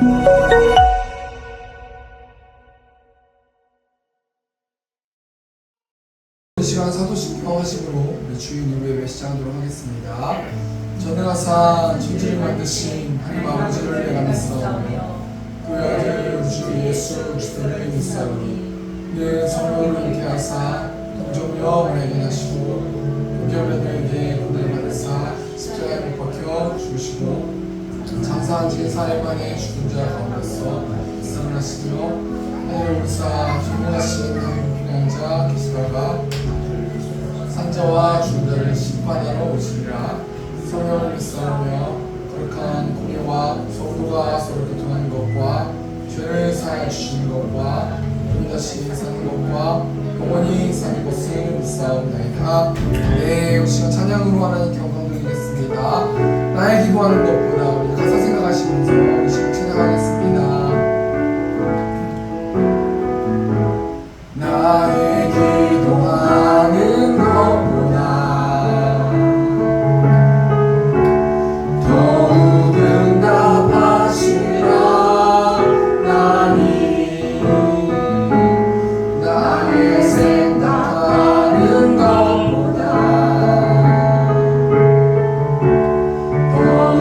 이 시간 사도신경 하심으로 우리 주인 예배 시작하도록 하겠습니다. 전능하사 천지를 만드신 하나님 아버지를 내가 믿사오며 그 아들 우리 주 예수 그리스도를 믿사오니 이는 성령으로 잉태하사 동정녀 마리아에게 나시고 용결녀에게 고난을 받으사 십자가에 못 박혀 죽으시고 장사한 지 4일 만에 죽은 자 가운데서 일어나시며 하늘을 오르사 전능하신 하나님 평양자 계시다가 산자와 죽은 자를 심판하러 오시리라. 성령을 믿사오며 거룩한 공예와 성도가 서로 교통하는 것과 죄를 사하여 주시는 것과 몸이 다시 사는 것과 영원히 사는 것을 믿사옵나이다. 네, 이 시간 찬양으로 하나님께 영광 드리겠습니다. 나의 기도하는 것보다 우리 가사 생각하시면서 이 시간 찬양하겠습니다. 나의 기도하는 것보다 더욱 응답하시라. 나니 나의 생각하는 것보다 더욱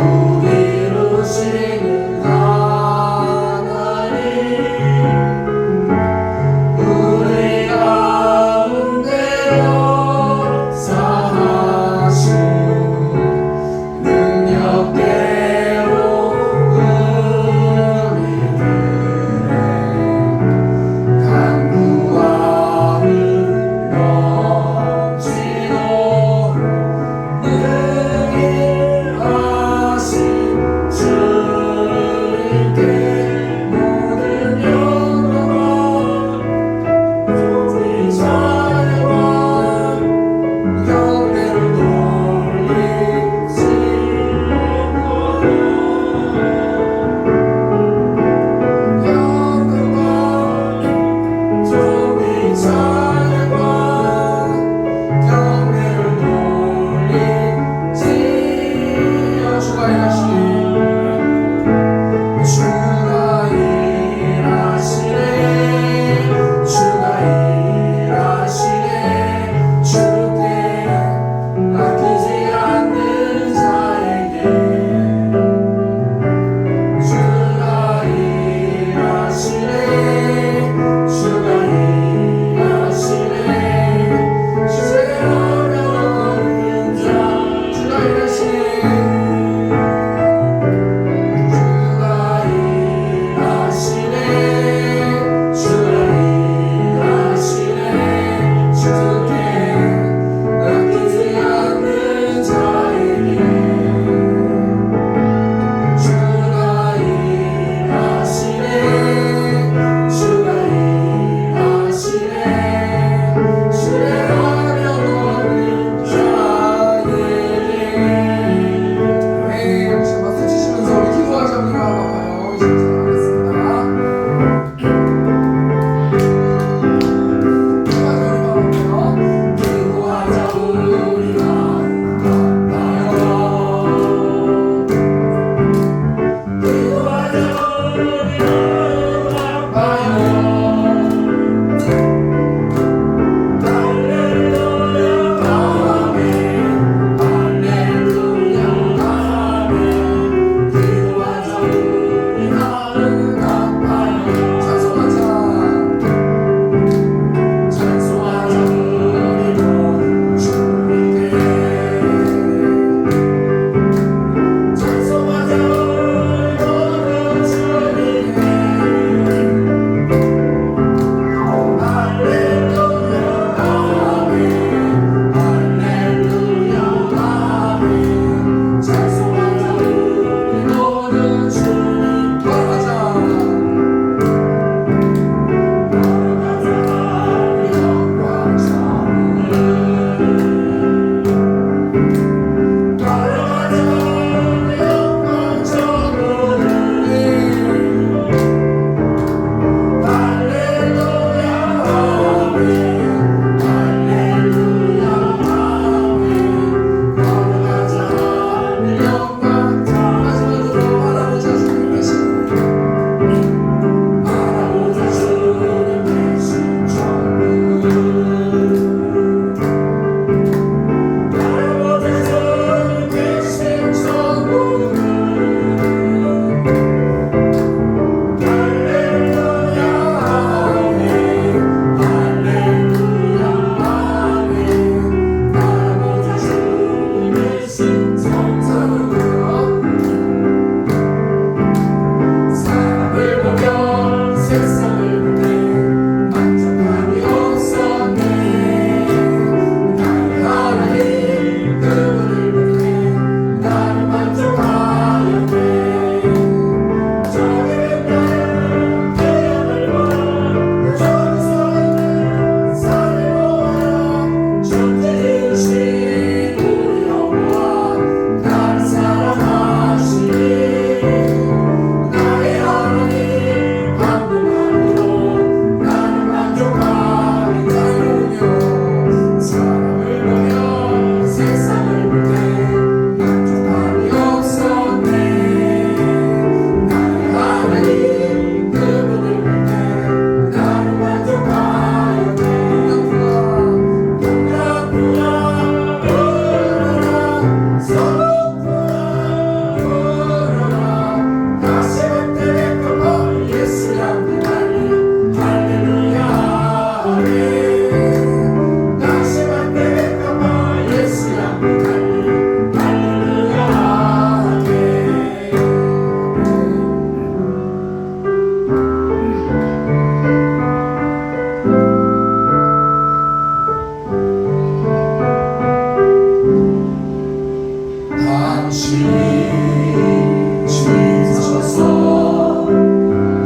주셔서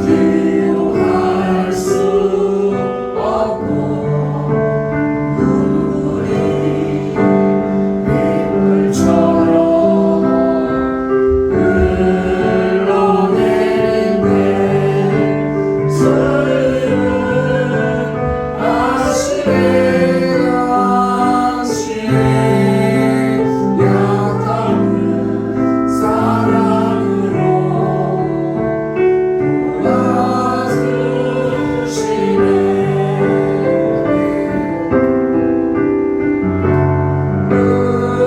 기도할 수 없고 눈물이 빗물처럼 흘러내리네. 저희를 아시네. 당신의 약함을 사랑으로 도와주시네.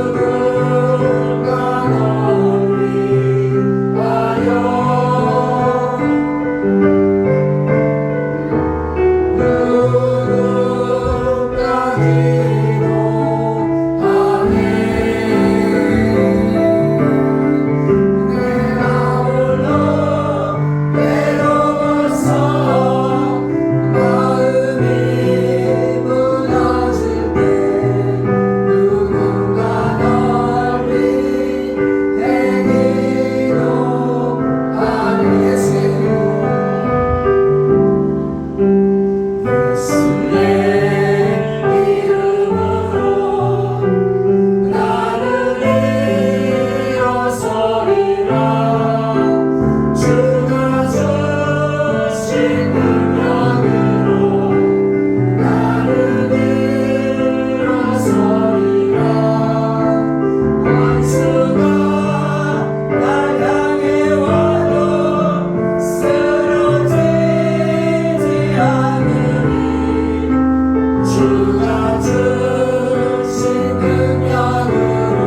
누군가 널 위하여 누군가 기도하네. 내가 홀로 외로워서 마음이 무너질 때 누군가 널 위해 기도하네. 예수의 이름으로 나는 일어서리라. 주가 주신 능력으로 나는 일어서리라. 원수가 날 향해 와도 쓰러지지 않으리. 주가 주신 능력으로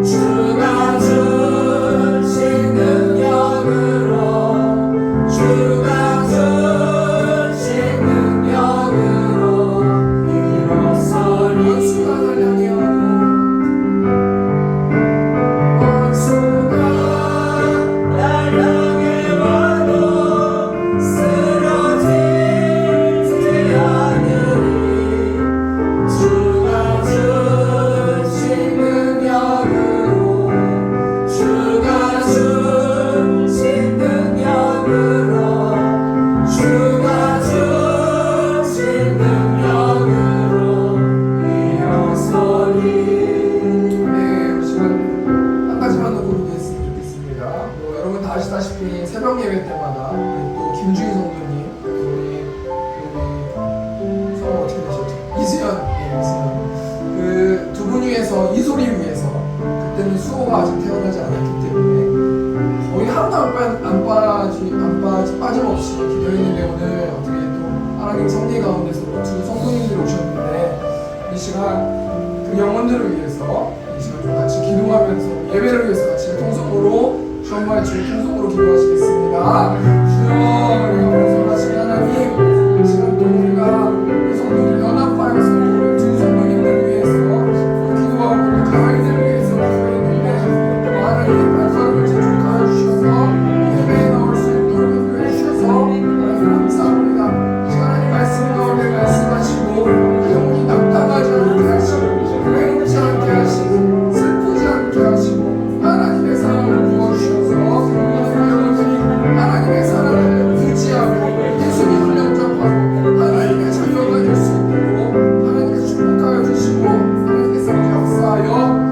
주가 주신 능력으로 주가 주신 능력으로 일어서리. 원수가 날 향해 와도 원수가 날 향해 와도 쓰러지지 않으리. 주가 주신 능력으로 주가 주신 능력으로 주가 주신 능력으로 일어서리. 네, 우리 시간 한 가지만 더 고르겠으면 좋겠습니다. 여러분 다 아시다시피 새벽 예배 때마다 또 김주희 성도님, 우리 성우 어떻게 되셨죠? 이수연, 이수연. 그 두 분 위해서 이소리 위해서 그때는 수호가 아직 태어나지 않았기 때문에 거의 하루도 빠짐없이 기도했는데 오늘 어떻게 또 하나님 섭리 가운데서 두 성도님들이 오셨는데 이 시간 그 영혼들을 위해서 이 시간 좀 같이 기도하면서 예배를 위해서 같이 통성으로 주엄마의 주의 통성으로 기도하시겠습니다. 주여, 우리가 봉사하신 하나님, 이 시간 또 우리가 우리 성도들 연합하여서 두 성도님들 위해서 기도하고 또 가을들을 위해서 기도했는데 하나님 발걸음을 재촉하여 주셔서 예배에 나올 수 있도록 인도해 주셔서 하나님 감사합니다. 이 시간 하나님 말씀 가운데 말씀하시고 영혼이 낙담하지 않게 하시고 외롭지 않게 하시고 슬프지 않게 하시고 하나님의 사랑을 부어주셔서 여러분들이 하나님의 사랑을 의지하고 예수님 훈련접하고 하나님의 자녀가 될 수 있도록 하나님께서 축복하여 주시고 하나님께서 역사하여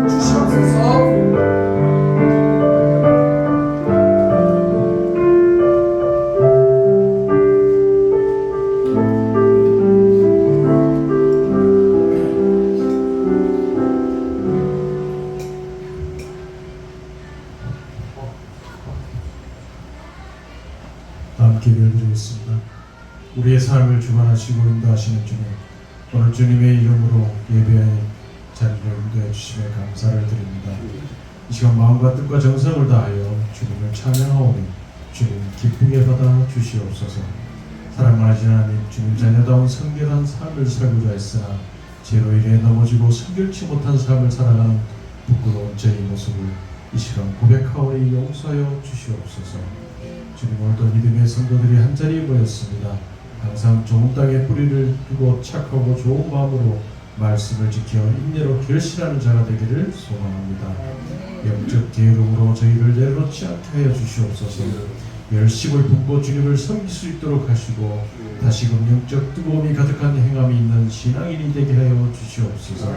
주시옵소서. 함께 기도드리겠습니다. 우리의 삶을 주관하시고 인도하시는 주님, 오늘 주님의 이름으로 예배의 자리를 인도해 주심에 감사를 드립니다. 이 시간 마음과 뜻과 정성을 다하여 주님을 찬양하오니 주님 기쁘게 받아 주시옵소서. 사랑하신 하나님, 주님 자녀다운 성결한 삶을 살고자 했으나 죄로 인해 넘어지고 성결치 못한 삶을 살아가는 부끄러운 저희 모습을 이 시간 고백하오니 용서하여 주시옵소서. 주님, 오늘도 믿음의 성도들이 한자리에 모였습니다. 항상 좋은 땅에 뿌리를 두고 착하고 좋은 마음으로 말씀을 지켜 인내로 결실하는 자가 되기를 소망합니다. 영적 게으름으로 저희를 내려놓지 않게 하여 주시옵소서. 열심을 붓고 주님을 섬길 수 있도록 하시고 다시금 영적 뜨거움이 가득한 행함이 있는 신앙인이 되게 하여 주시옵소서.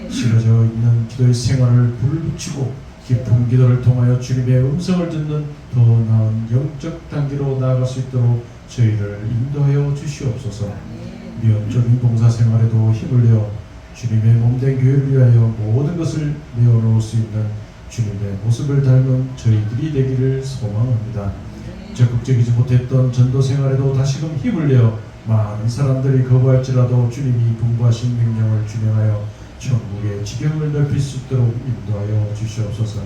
싫어져 있는 기도의 생활을 불을 붙이고 깊은 기도를 통하여 주님의 음성을 듣는 더 나은 영적 단계로 나아갈 수 있도록 저희를 인도하여 주시옵소서. 미언적인 봉사 생활에도 힘을 내어 주님의 몸된 교회를 위하여 모든 것을 내어놓을 수 있는 주님의 모습을 닮은 저희들이 되기를 소망합니다. 적극적이지 못했던 전도 생활에도 다시금 힘을 내어 많은 사람들이 거부할지라도 주님이 분부하신 명령을 준행하여 천국의 지경을 넓힐 수 있도록 인도하여 주시옵소서.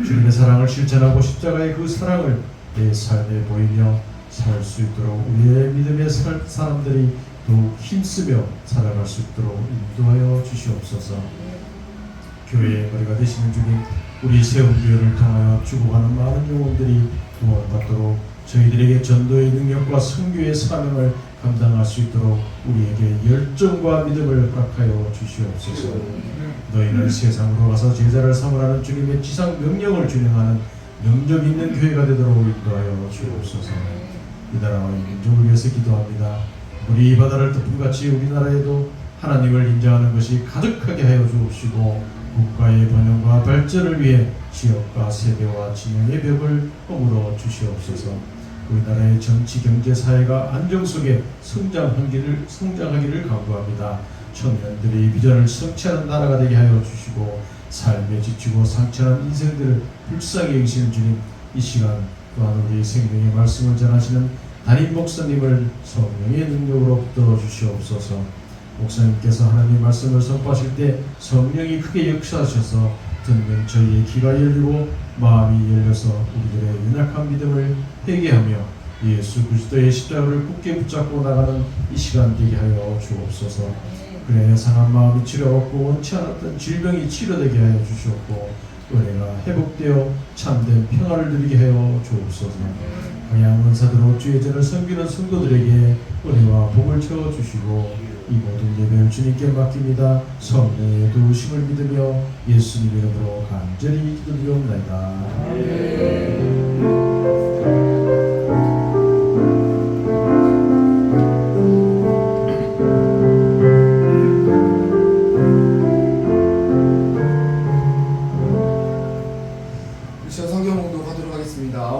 주님의 사랑을 실천하고 십자가의 그 사랑을 내 삶에 보이며 살 수 있도록 우리의 믿음의 사람들이 더욱 힘쓰며 살아갈 수 있도록 인도하여 주시옵소서. 교회의 머리가 되시는 주님, 우리 세운교회를 통하여 죽어가는 많은 영혼들이 구원받도록 저희들에게 전도의 능력과 선교의 사명을 감당할 수 있도록 우리에게 열정과 믿음을 허락하여 주시옵소서. 너희는 세상으로 가서 제자를 삼으라는 주님의 지상 명령을 준행하는 능력 있는 교회가 되도록 인도하여 주옵소서. 이 나라와 이 민족을 위해서 기도합니다. 우리 이 바다를 덮음같이 우리나라에도 하나님을 인정하는 것이 가득하게 하여 주옵시고 국가의 번영과 발전을 위해 지역과 세대와 진영의 벽을 허물어 주시옵소서. 우리나라의 정치, 경제, 사회가 안정 속에 성장하기를 간구합니다. 청년들이 비전을 성취하는 나라가 되게 하여 주시고 삶에 지치고 상처난 인생들을 불쌍히 여기시는 주님, 이 시간 또한 우리 생명의 말씀을 전하시는 담임 목사님을 성령의 능력으로 붙들어 주시옵소서. 목사님께서 하나님의 말씀을 선포하실 때 성령이 크게 역사하셔서 듣는 저희의 귀가 열리고 마음이 열려서 우리들의 연약한 믿음을 회개하며 예수 그리스도의 십자가를 굳게 붙잡고 나가는 이 시간 되게 하여 주옵소서. 그래야 상한 마음이 치료받고 원치 않았던 질병이 치료되게 하여 주시옵고 은혜가 회복되어 참된 평화를 누리게 하여 주옵소서. 강양 은사대로 주의 전을 섬기는 성도들에게 은혜와 복을 채워주시고 이 모든 예배를 주님께 맡깁니다. 성령의 도우심을 믿으며 예수님 이름으로 간절히 기도드리옵나이다.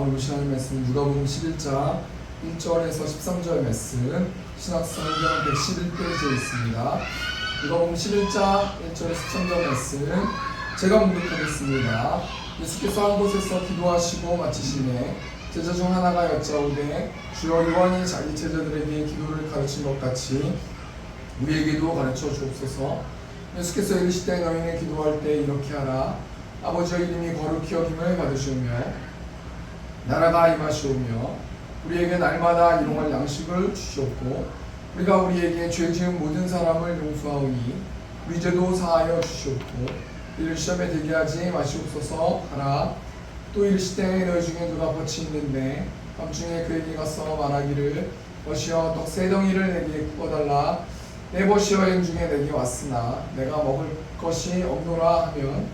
오늘 시간의 말씀 누가복음 11장 1절에서 13절 말씀 신학성경 111페이지에 있습니다. 누가복음 11장 1절에서 13절 말씀 제가 문독하겠습니다. 예수께서 한 곳에서 기도하시고 마치시매 제자 중 하나가 여짜오되 주여 요한이 자기 제자들에게 기도를 가르친 것 같이 우리에게도 가르쳐 주옵소서. 예수께서 이르시되 너희는 기도할 때 이렇게 하라. 아버지의 이름이 거룩히 여김을 받으시오며 나라가 임하시오며 우리에게 날마다 일용할 양식을 주시옵고 우리가 우리에게 죄 지은 모든 사람을 용서하오니 우리 죄도 사하여 주시옵고 이를 시험에 들게 하지 마시옵소서 하라. 또 이르시되 너희 중에 누가 벗이 있는데 밤중에 그에게 가서 말하기를 벗이여 떡 세 덩이를 내게 구워달라. 내 벗이여 행중에 내게 왔으나 내가 먹을 것이 없노라 하면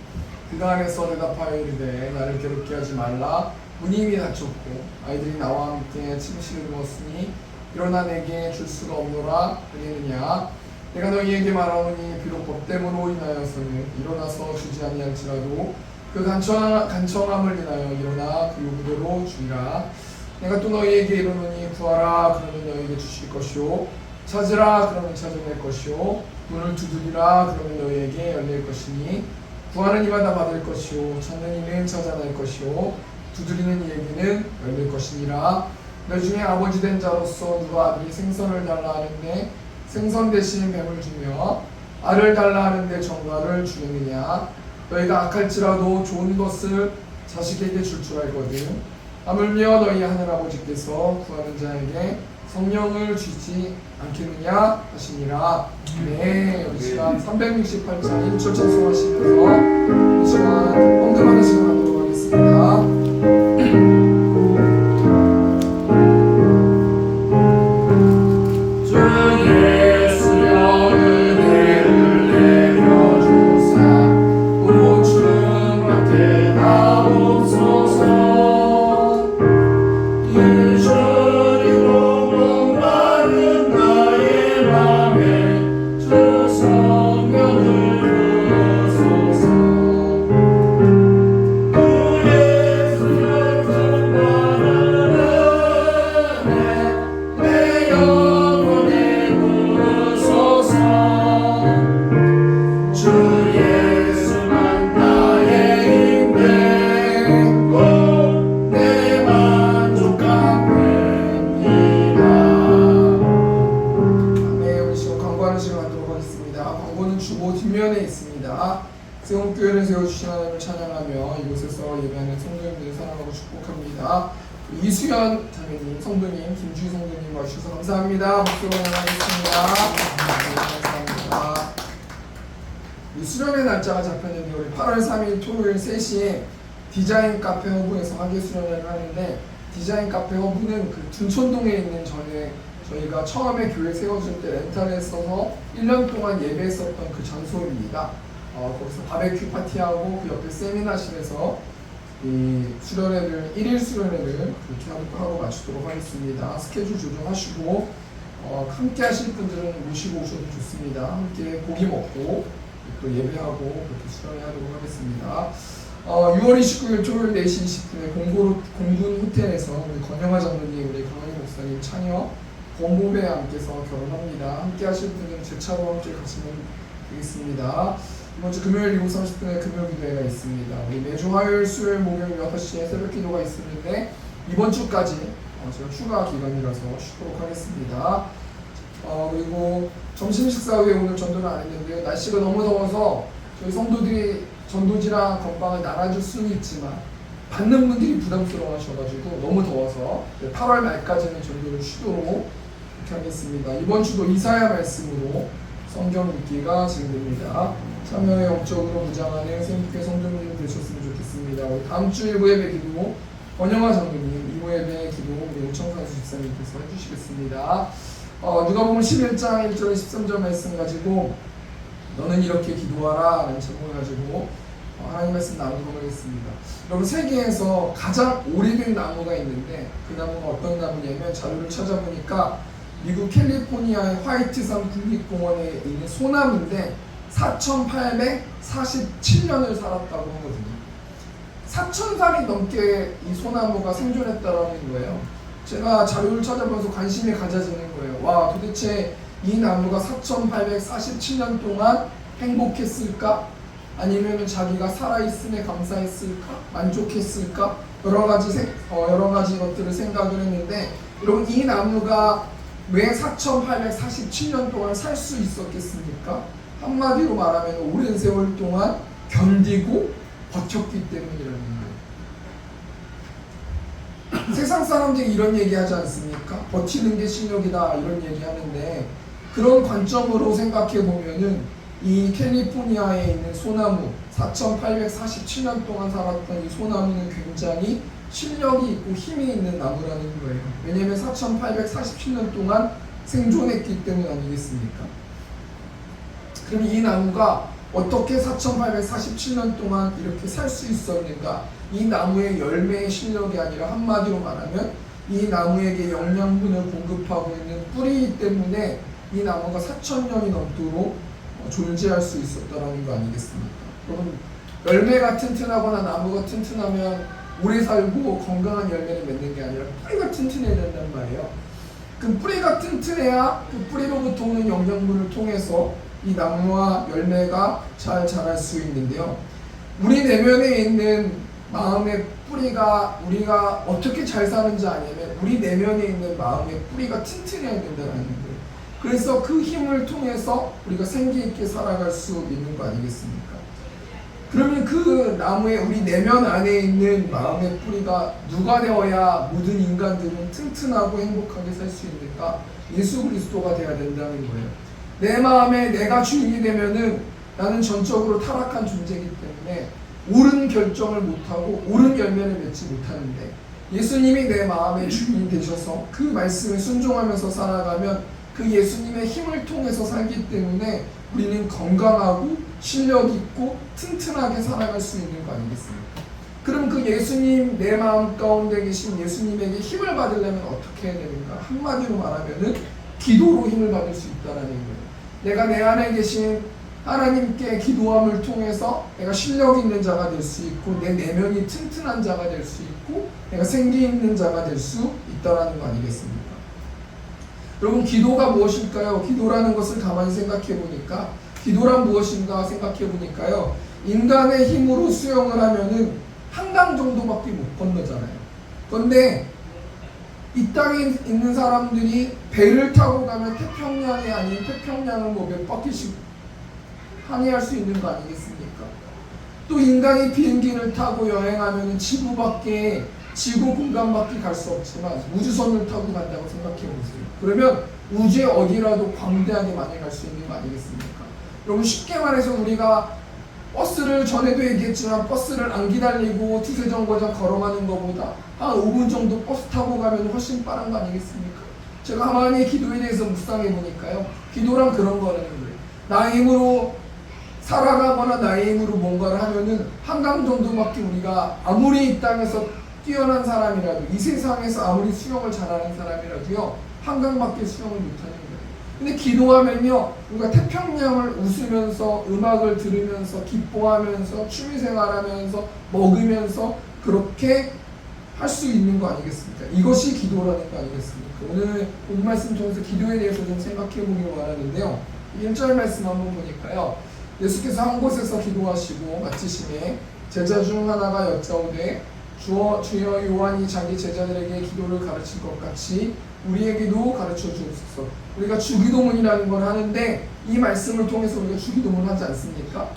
그가 안에서 대답하여 이르되 나를 괴롭게 하지 말라. 문이 이미 닫혔고 아이들이 나와 함께 침실을 누웠으니 일어나 내게 줄 수가 없노라 하겠느냐. 내가 너희에게 말하오니 비록 법대문으로 인하여서는 일어나서 주지 아니할지라도 그 간청함을 인하여 일어나 그 요구대로 주리라. 내가 또 너희에게 이르노니 구하라 그러면 너희에게 주실 것이요 찾으라 그러면 찾아낼 것이요 문을 두드리라 그러면 너희에게 열릴 것이니 구하는 이마다 받을 것이요 찾는 이는 찾아낼 것이요 두드리는 이에게는 열릴 것이니라. 너희 중에 아버지 된 자로서 누가 아들이 생선을 달라 하는데 생선 대신 뱀을 주며 알을 달라 하는데 정갈을 주느냐. 너희가 악할지라도 좋은 것을 자식에게 줄 줄 알거든. 하물며 너희 하늘아버지께서 구하는 자에게 성령을 주지 않겠느냐 하시니라. 네, 우리 시간 368장 1절 찬송하시면서 이 시간 헌금하는 시간 하도록 하겠습니다. 주 예수여 은혜를 사랑하고 축복합니다. 이수연 자매님, 성도님, 김주희 성도님 와주셔서 감사합니다. 박수로 환영하겠습니다. 네, 감사합니다. 이 수련의 날짜가 잡혔는데 우리 8월 3일 토요일 3시에 디자인 카페 허브에서 학예 수련회를 하는데, 디자인 카페 허브는 그 둔촌동에 있는 전에 저희가 처음에 교회 세워줄 때 렌탈했어서 1년 동안 예배했었던 그 장소입니다. 거기서 바베큐 파티하고 그 옆에 세미나실에서 이 수련회를 1일 수련회를 그렇게 하고 마치도록 하겠습니다. 스케줄 조정하시고 함께 하실 분들은 모시고 오셔도 좋습니다. 함께 고기 먹고 또 예배하고 그렇게 수련회하도록 하겠습니다. 6월 29일 토요일 4시 20분에 공군 호텔에서 우리 권영하 장로님, 우리 강한희 목사님 차녀 권보배 함께서 결혼합니다. 함께 하실 분들은 제 차로 함께 가시면 되겠습니다. 이번 주 금요일 7시 30분에 금요 기도회가 있습니다. 우리 매주 화요일, 수요일, 목요일 6시에 새벽 기도가 있었는데 이번 주까지 제가 휴가 기간이라서 쉬도록 하겠습니다. 그리고 점심 식사 후에 오늘 전도는 안 했는데요. 날씨가 너무 더워서 저희 성도들이 전도지랑 건빵을 나눠줄 수는 있지만 받는 분들이 부담스러워 하셔가지고 너무 더워서 8월 말까지는 전도를 쉬도록 이렇게 하겠습니다. 이번 주도 이사야 말씀으로 성경 읽기가 진행됩니다. 참여에 영적으로 무장하는 생육회 성도님 되셨으면 좋겠습니다. 다음 주 1부 예배 기도 권영하 장로님, 2부 예배 기도 우리 오청산수 집사님께서 해주시겠습니다. 누가복음 11장 1절 13절 말씀 가지고 너는 이렇게 기도하라 라는 제목을 가지고 하나님 말씀 나누도록 하겠습니다. 여러분, 세계에서 가장 오래된 나무가 있는데 그 나무가 어떤 나무냐면, 자료를 찾아보니까 미국 캘리포니아의 화이트산 국립공원에 있는 소나무인데 4,847년을 살았다고 하거든요. 4,000살이 넘게 이 소나무가 생존했다라는 거예요. 제가 자료를 찾아보면서 관심이 가져지는 거예요. 와, 도대체 이 나무가 4,847년 동안 행복했을까? 아니면 자기가 살아있음에 감사했을까? 만족했을까? 여러 가지 것들을 생각을 했는데, 여러분, 이 나무가 왜 4,847년 동안 살 수 있었겠습니까? 한마디로 말하면 오랜 세월 동안 견디고 버텼기 때문이라는 거예요. 세상 사람들이 이런 얘기 하지 않습니까? 버티는 게 실력이다 이런 얘기 하는데, 그런 관점으로 생각해 보면은 이 캘리포니아에 있는 소나무, 4,847년 동안 살았던 이 소나무는 굉장히 실력이 있고 힘이 있는 나무라는 거예요. 왜냐하면 4,847년 동안 생존했기 때문 아니겠습니까? 그럼 이 나무가 어떻게 4,847년 동안 이렇게 살 수 있었는가? 이 나무의 열매의 실력이 아니라 한마디로 말하면 이 나무에게 영양분을 공급하고 있는 뿌리 때문에 이 나무가 4,000년이 넘도록 존재할 수 있었다는 거 아니겠습니까? 여러분, 열매가 튼튼하거나 나무가 튼튼하면 오래 살고 건강한 열매를 맺는 게 아니라 뿌리가 튼튼해야 된단 말이에요. 그 뿌리가 튼튼해야 그 뿌리로부터 오는 영양분을 통해서 이 나무와 열매가 잘 자랄 수 있는데요. 우리 내면에 있는 마음의 뿌리가 우리가 어떻게 잘 사는지 아니면 우리 내면에 있는 마음의 뿌리가 튼튼해야 된다는 거예요. 그래서 그 힘을 통해서 우리가 생기 있게 살아갈 수 있는 거 아니겠습니까? 그러면 그 나무의 우리 내면 안에 있는 마음의 뿌리가 누가 되어야 모든 인간들은 튼튼하고 행복하게 살 수 있는가? 예수 그리스도가 되어야 된다는 거예요. 내 마음에 내가 주인이 되면은 나는 전적으로 타락한 존재이기 때문에 옳은 결정을 못하고 옳은 열매를 맺지 못하는데, 예수님이 내 마음의 주인이 되셔서 그 말씀에 순종하면서 살아가면 그 예수님의 힘을 통해서 살기 때문에 우리는 건강하고 실력 있고 튼튼하게 살아갈 수 있는 거 아니겠습니까? 그럼 그 예수님, 내 마음 가운데 계신 예수님에게 힘을 받으려면 어떻게 해야 되는가? 한마디로 말하면은 기도로 힘을 받을 수 있다는 거예요. 내가 내 안에 계신 하나님께 기도함을 통해서 내가 실력 있는 자가 될 수 있고 내 내면이 튼튼한 자가 될 수 있고 내가 생기 있는 자가 될 수 있다는 거 아니겠습니까? 여러분, 기도가 무엇일까요? 기도라는 것을 가만히 생각해 보니까, 기도란 무엇인가 생각해 보니까요, 인간의 힘으로 수영을 하면은 한강 정도밖에 못 건너잖아요. 그런데 이 땅에 있는 사람들이 배를 타고 가면 태평양이 아닌 태평양을 뭐 몇 바퀴씩 항해할 수 있는 거 아니겠습니까? 또 인간이 비행기를 타고 여행하면 지구 공간 밖에 갈 수 없지만 우주선을 타고 간다고 생각해 보세요. 그러면 우주의 어디라도 광대하게 많이 갈 수 있는 거 아니겠습니까? 여러분, 쉽게 말해서 우리가 버스를, 전에도 얘기했지만 버스를 안 기다리고 두세 정거장 걸어가는 것보다 한 5분 정도 버스 타고 가면 훨씬 빠른 거 아니겠습니까? 제가 하나님의 기도에 대해서 묵상해 보니까요, 기도란 그런 거라는 거예요. 나의 힘으로 살아가거나 나의 힘으로 뭔가를 하면은 한강 정도밖에 우리가 아무리 이 땅에서 뛰어난 사람이라도, 이 세상에서 아무리 수영을 잘하는 사람이라도요, 한강밖에 수영을 못하는 거예요. 근데 기도하면요, 우리가 태평양을 웃으면서, 음악을 들으면서, 기뻐하면서, 취미생활하면서, 먹으면서 그렇게 할 수 있는 거 아니겠습니까? 이것이 기도라는 거 아니겠습니까? 오늘 본 말씀 통해서 기도에 대해서 좀 생각해 보길 원하는데요, 1절 말씀 한번 보니까요, 예수께서 한 곳에서 기도하시고 마치심에 제자 중 하나가 여짜오되 주여 요한이 자기 제자들에게 기도를 가르칠 것 같이 우리에게도 가르쳐 주옵소서. 우리가 주기도문이라는 걸 하는데 이 말씀을 통해서 우리가 주기도문 하지 않습니까?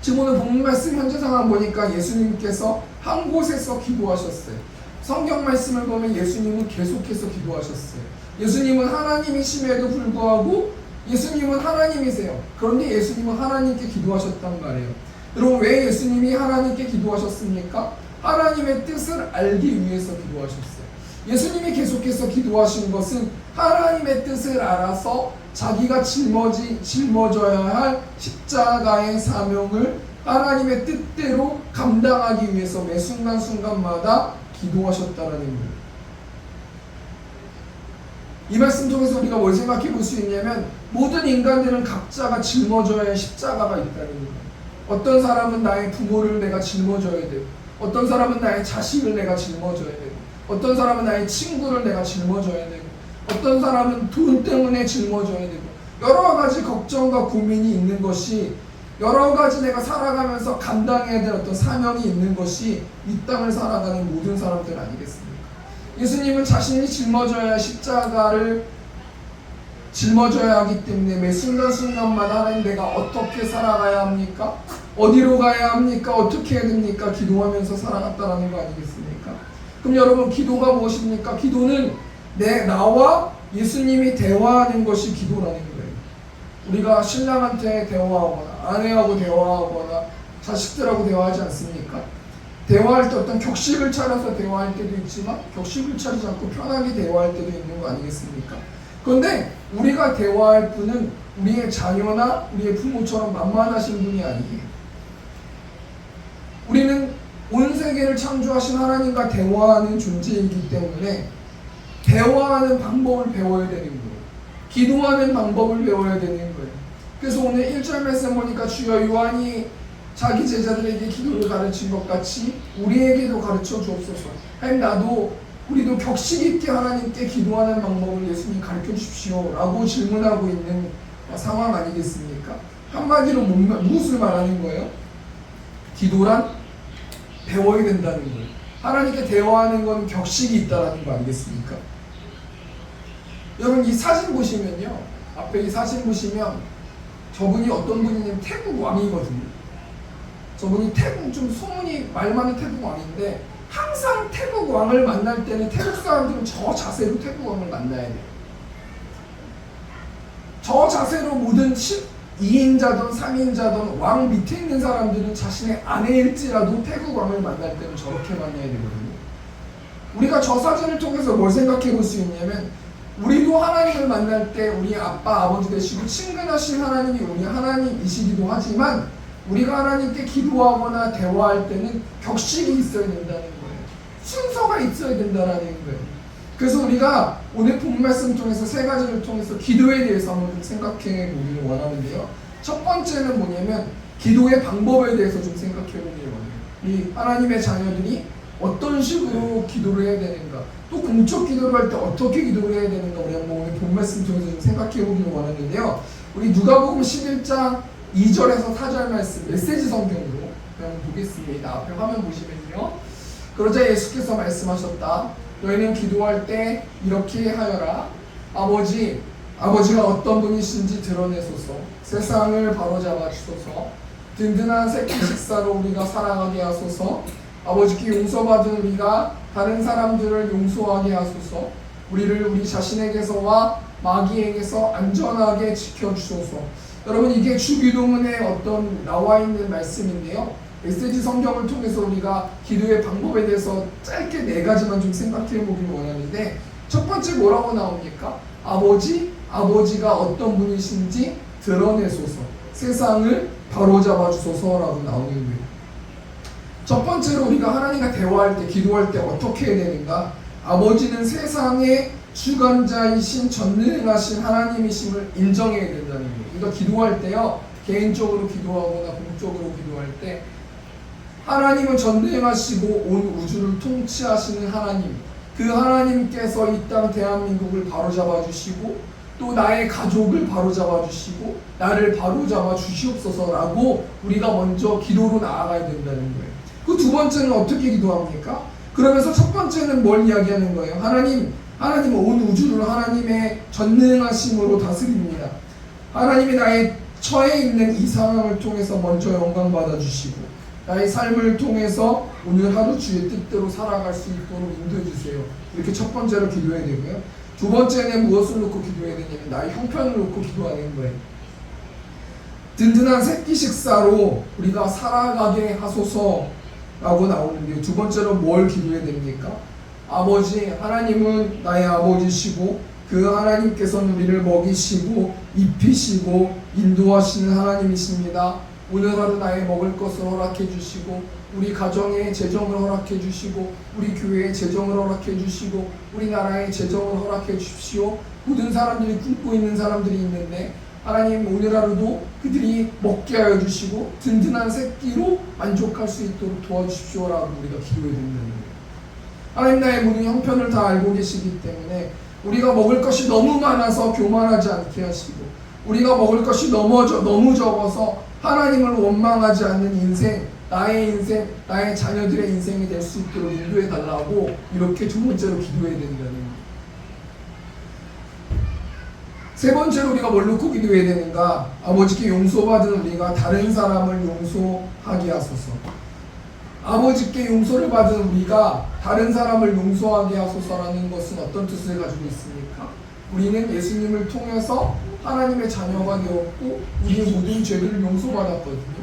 지금 오늘 본문 말씀 현재 상황 보니까 예수님께서 한 곳에서 기도하셨어요. 성경 말씀을 보면 예수님은 계속해서 기도하셨어요. 예수님은 하나님이심에도 불구하고 예수님은 하나님이세요. 그런데 예수님은 하나님께 기도하셨단 말이에요. 여러분, 왜 예수님이 하나님께 기도하셨습니까? 하나님의 뜻을 알기 위해서 기도하셨어요. 예수님이 계속해서 기도하신 것은 하나님의 뜻을 알아서 자기가 짊어져야 할 십자가의 사명을 하나님의 뜻대로 감당하기 위해서 매 순간순간마다 기도하셨다는 거예요. 이 말씀 통해서 우리가 뭘 생각해 볼 수 있냐면, 모든 인간들은 각자가 짊어져야 할 십자가가 있다는 거예요. 어떤 사람은 나의 부모를 내가 짊어져야 되고, 어떤 사람은 나의 자식을 내가 짊어져야 되고, 어떤 사람은 나의 친구를 내가 짊어져야 되고, 어떤 사람은 돈 때문에 짊어져야 되고, 여러 가지 걱정과 고민이 있는 것이, 여러 가지 내가 살아가면서 감당해야 될 어떤 사명이 있는 것이 이 땅을 살아가는 모든 사람들 아니겠습니까? 예수님은 자신이 짊어져야 할 십자가를 짊어져야 하기 때문에 매 순간순간마다 하나님, 내가 어떻게 살아가야 합니까? 어디로 가야 합니까? 어떻게 해야 됩니까? 기도하면서 살아갔다라는 거 아니겠습니까? 그럼 여러분, 기도가 무엇입니까? 기도는 나와 예수님이 대화하는 것이 기도라는 거예요. 우리가 신랑한테 대화하거나 아내하고 대화하거나 자식들하고 대화하지 않습니까? 대화할 때 어떤 격식을 차려서 대화할 때도 있지만 격식을 차리지 않고 편하게 대화할 때도 있는 거 아니겠습니까? 그런데 우리가 대화할 분은 우리의 자녀나 우리의 부모처럼 만만하신 분이 아니에요. 우리는 온 세계를 창조하신 하나님과 대화하는 존재이기 때문에 대화하는 방법을 배워야 되는 거예요. 기도하는 방법을 배워야 되는 거예요. 그래서 오늘 1절 말씀 보니까 주여 요한이 자기 제자들에게 기도를 가르친 것 같이 우리에게도 가르쳐 주옵소서. 하나님, 우리도 격식 있게 하나님께 기도하는 방법을 예수님 가르쳐 주십시오 라고 질문하고 있는 상황 아니겠습니까? 한마디로 무엇을 말하는 거예요? 기도란 배워야 된다는 거예요. 하나님께 대화하는 건 격식이 있다는 거 아니겠습니까? 여러분, 이 사진 보시면요, 앞에 이 사진 보시면 저분이 어떤 분이냐면 태국 왕이거든요. 저분이 태국, 좀 소문이 말 많은 태국 왕인데, 항상 태국 왕을 만날 때는 태국 사람들은 저 자세로 태국 왕을 만나야 돼요. 저 자세로 모든 2인자든 3인자든 왕 밑에 있는 사람들은 자신의 아내일지라도 태국 왕을 만날 때는 저렇게 만나야 되거든요. 우리가 저 사진을 통해서 뭘 생각해 볼 수 있냐면, 우리도 하나님을 만날 때 우리 아빠, 아버지 되시고 친근하신 하나님이 우리 하나님이시기도 하지만, 우리가 하나님께 기도하거나 대화할 때는 격식이 있어야 된다는 거예요. 순서가 있어야 된다는 거예요. 그래서 우리가 오늘 본 말씀 통해서 세 가지를 통해서 기도에 대해서 한번 좀 생각해 보기를 원하는데요. 첫 번째는 뭐냐면 기도의 방법에 대해서 좀 생각해 보기를 원해요. 이 하나님의 자녀들이 어떤 식으로 기도를 해야 되는가, 또 공적 기도를 할 때 어떻게 기도를 해야 되는가, 우리 한번 오늘 본 말씀 통해서 좀 생각해 보기를 원하는데요. 우리 누가복음 11장 2절에서 4절 말씀 메시지 성경으로 한번 보겠습니다. 앞에 화면 보시면요. 그러자 예수께서 말씀하셨다. 너희는 기도할 때 이렇게 하여라. 아버지가 어떤 분이신지 드러내소서. 세상을 바로잡아 주소서. 든든한 새끼 식사로 우리가 살아가게 하소서. 아버지께 용서받은 우리가 다른 사람들을 용서하게 하소서. 우리를 우리 자신에게서와 마귀에게서 안전하게 지켜주소서. 여러분, 이게 주기도문에 어떤 나와 있는 말씀인데요. 메시지 성경을 통해서 우리가 기도의 방법에 대해서 짧게 4가지만 좀 생각해 보길 원하는데, 첫 번째 뭐라고 나옵니까? 아버지가 어떤 분이신지 드러내소서. 세상을 바로잡아 주소서라고 나오는 거예요. 첫 번째로 우리가 하나님과 대화할 때, 기도할 때 어떻게 해야 되는가? 아버지는 세상의 주관자이신 전능하신 하나님이심을 인정해야 된다는 거예요. 우리가 기도할 때요, 개인적으로 기도하거나 공적으로 기도할 때 하나님은 전능하시고 온 우주를 통치하시는 하나님, 그 하나님께서 이 땅 대한민국을 바로잡아 주시고 또 나의 가족을 바로잡아 주시고 나를 바로잡아 주시옵소서라고 우리가 먼저 기도로 나아가야 된다는 거예요. 그 두 번째는 어떻게 기도합니까? 그러면서 첫 번째는 뭘 이야기하는 거예요? 하나님은 온 우주를 하나님의 전능하심으로 다스립니다. 하나님이 나의 처해 있는 이 상황을 통해서 먼저 영광 받아주시고 나의 삶을 통해서 오늘 하루 주의 뜻대로 살아갈 수 있도록 인도해 주세요. 이렇게 첫 번째로 기도해야 되고요. 두 번째는 무엇을 놓고 기도해야 되냐면 나의 형편을 놓고 기도하는 거예요. 든든한 새끼 식사로 우리가 살아가게 하소서라고 나오는데, 두 번째로 뭘 기도해야 됩니까? 아버지, 하나님은 나의 아버지시고 그 하나님께서는 우리를 먹이시고 입히시고 인도하시는 하나님이십니다. 오늘 하루 나의 먹을 것을 허락해 주시고 우리 가정의 재정을 허락해 주시고 우리 교회의 재정을 허락해 주시고 우리나라의 재정을 허락해 주십시오. 모든 사람들이 굶고 있는 사람들이 있는데 하나님, 오늘 하루도 그들이 먹게 하여 주시고 든든한 새끼로 만족할 수 있도록 도와주십시오라고 우리가 기도해야 된다는 거예요. 하나님, 나의 모든 형편을 다 알고 계시기 때문에 우리가 먹을 것이 너무 많아서 교만하지 않게 하시고 우리가 먹을 것이 너무 적어서 하나님을 원망하지 않는 인생, 나의 자녀들의 인생이 될 수 있도록 인도해 달라고 이렇게 두 번째로 기도해야 된다는 거예요. 세 번째로 우리가 뭘 놓고 기도해야 되는가? 아버지께 용서받은 우리가 다른 사람을 용서하게 하소서. 아버지께 용서를 받은 우리가 다른 사람을 용서하게 하소서라는 것은 어떤 뜻을 가지고 있습니까? 우리는 예수님을 통해서 하나님의 자녀가 되었고 우리의 모든 죄를 용서받았거든요.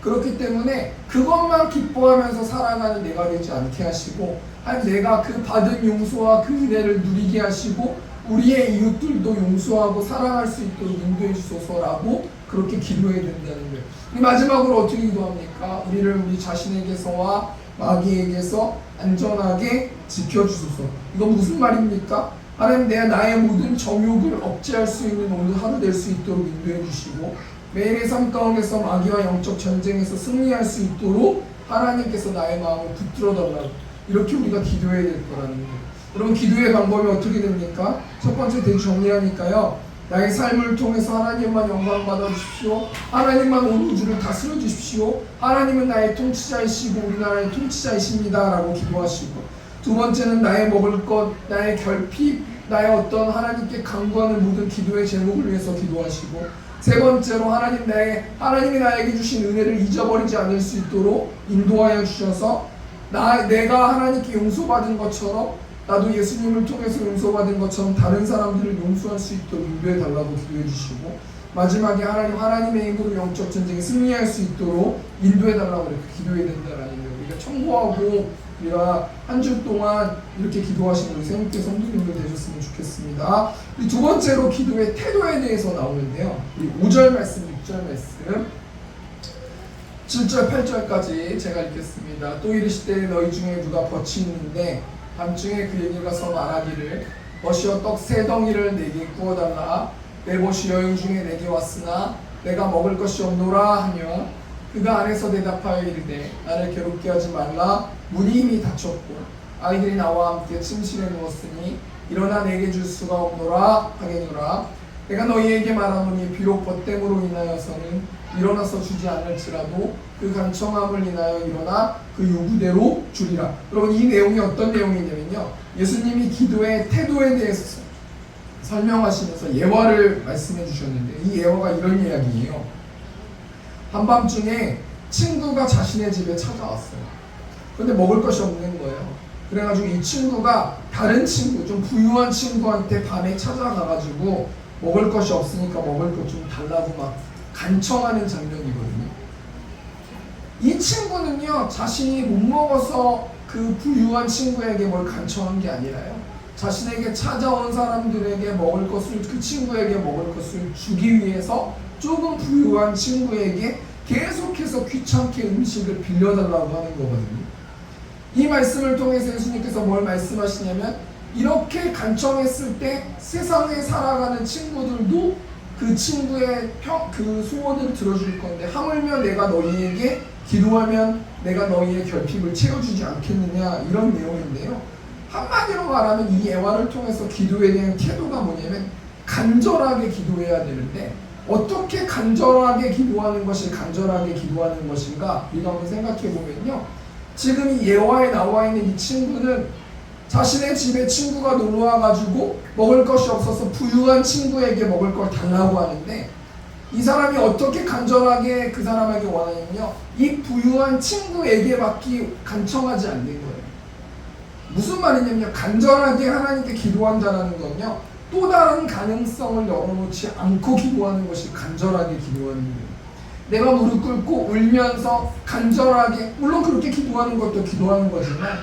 그렇기 때문에 그것만 기뻐하면서 살아가는 내가 되지 않게 하시고, 내가 그 받은 용서와 그 은혜를 누리게 하시고 우리의 이웃들도 용서하고 사랑할 수 있도록 인도해 주소서라고 그렇게 기도해야 된다는 거예요. 마지막으로 어떻게 기도합니까? 우리를 우리 자신에게서와 마귀에게서 안전하게 지켜주소서. 이건 무슨 말입니까? 하나님, 나의 모든 정욕을 억제할 수 있는 오늘 하루 될 수 있도록 인도해 주시고 매일의 삶 가운데서 마귀와 영적 전쟁에서 승리할 수 있도록 하나님께서 나의 마음을 붙들어 달라고, 이렇게 우리가 기도해야 될 거라는 거예요. 여러분, 기도의 방법이 어떻게 됩니까? 첫 번째 대주 정리하니까요, 나의 삶을 통해서 하나님만 영광 받아 주십시오. 하나님만 온 우주를 다스려 주십시오. 하나님은 나의 통치자이시고 우리나라의 통치자이십니다 라고 기도하시고, 두 번째는 나의 먹을 것, 나의 결핍, 나의 어떤 하나님께 간구하는 모든 기도의 제목을 위해서 기도하시고, 세 번째로 하나님이 나에게 주신 은혜를 잊어버리지 않을 수 있도록 인도하여 주셔서 내가 하나님께 용서받은 것처럼 나도 예수님을 통해서 용서받은 것처럼 다른 사람들을 용서할 수 있도록 인도해 달라고 기도해 주시고, 마지막에 하나님의 힘으로 영적 전쟁에 승리할 수 있도록 인도해 달라고 이렇게 기도해야 된다라는 거예요. 우리가 청구하고 우리가 한 주 동안 이렇게 기도하시는 우리 새롭게 성도님들 되셨으면 좋겠습니다. 두 번째로 기도의 태도에 대해서 나오는데요. 우리 5절 말씀, 6절 말씀, 7절, 8절까지 제가 읽겠습니다. 또 이르시되 너희 중에 누가 벗이 있는데 밤중에 그에게 가서 말하기를 벗이여 떡 3덩이를 내게 구워달라. 내 벗이 여행 중에 내게 왔으나 내가 먹을 것이 없노라 하며 그가 안에서 대답하여 이르되 나를 괴롭게 하지 말라. 문이 이미 닫혔고 아이들이 나와 함께 침실에 누웠으니 일어나 내게 줄 수가 없노라 하겠노라. 내가 너희에게 말하노니 비록 벗됨으로 인하여서는 일어나서 주지 않을지라도 그 간청함을 인하여 일어나 그 요구대로 주리라. 여러분, 이 내용이 어떤 내용이냐면요, 예수님이 기도의 태도에 대해서 설명하시면서 예화를 말씀해 주셨는데, 이 예화가 이런 이야기예요. 한밤중에 친구가 자신의 집에 찾아왔어요. 근데 먹을 것이 없는 거예요. 그래가지고 이 친구가 다른 친구, 좀 부유한 친구한테 밤에 찾아가가지고 먹을 것이 없으니까 먹을 것 좀 달라고 막 간청하는 장면이거든요. 이 친구는요, 자신이 못 먹어서 그 부유한 친구에게 뭘 간청한 게 아니라요, 자신에게 찾아온 사람들에게 먹을 것을, 그 친구에게 먹을 것을 주기 위해서 조금 부유한 친구에게 계속해서 귀찮게 음식을 빌려달라고 하는 거거든요. 이 말씀을 통해서 예수님께서 뭘 말씀하시냐면, 이렇게 간청했을 때 세상에 살아가는 친구들도 그 친구의 그 소원을 들어줄 건데, 하물며 내가 너희에게 기도하면 내가 너희의 결핍을 채워주지 않겠느냐, 이런 내용인데요. 한마디로 말하면 이 예화를 통해서 기도에 대한 태도가 뭐냐면 간절하게 기도해야 되는데, 어떻게 간절하게 기도하는 것이 간절하게 기도하는 것인가, 우리가 한번 생각해 보면요, 지금 이 예화에 나와 있는 이 친구는 자신의 집에 친구가 놀러 와가지고 먹을 것이 없어서 부유한 친구에게 먹을 걸 달라고 하는데, 이 사람이 어떻게 간절하게 그 사람에게 원하냐면요, 이 부유한 친구에게밖에 간청하지 않는 거예요. 무슨 말이냐면요, 간절하게 하나님께 기도한다는 건요, 또 다른 가능성을 열어놓지 않고 기도하는 것이 간절하게 기도하는 거예요. 내가 무릎 꿇고 울면서 간절하게, 물론 그렇게 기도하는 것도 기도하는 거지만,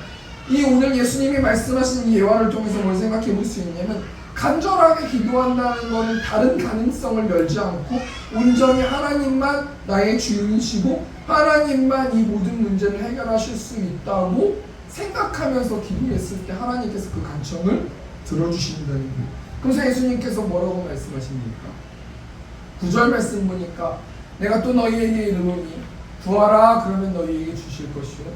이 오늘 예수님이 말씀하신 이 예화를 통해서 뭘 생각해 볼 수 있냐면, 간절하게 기도한다는 것은 다른 가능성을 열지 않고 온전히 하나님만 나의 주인이시고 하나님만 이 모든 문제를 해결하실 수 있다고 생각하면서 기도했을 때 하나님께서 그 간청을 들어주신다는 거예요. 그래서 예수님께서 뭐라고 말씀하십니까? 9절 말씀 보니까, 내가 또 너희에게 이르노니 구하라 그러면 너희에게 주실 것이요,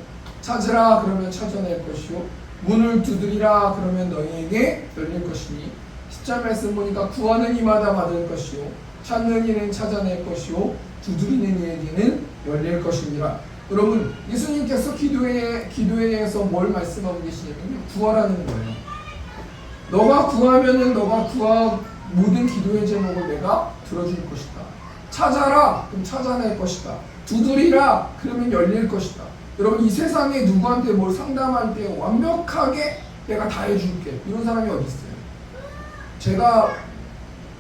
찾으라 그러면 찾아낼 것이요, 문을 두드리라 그러면 너희에게 열릴 것이니, 10절 말씀 보니까 구하는 이마다 받을 것이요, 찾는 이는 찾아낼 것이요, 두드리는 이에게는 열릴 것이니라. 여러분, 예수님께서 기도에 대해서 뭘 말씀하고 계시냐면요, 구하라는 거예요. 너가 구하면은 너가 모든 기도의 제목을 내가 들어줄 것이다. 찾아라, 그럼 찾아낼 것이다. 두드리라, 그러면 열릴 것이다. 여러분, 이 세상에 누구한테 뭘 상담할 때 완벽하게 내가 다 해줄게, 이런 사람이 어디 있어요? 제가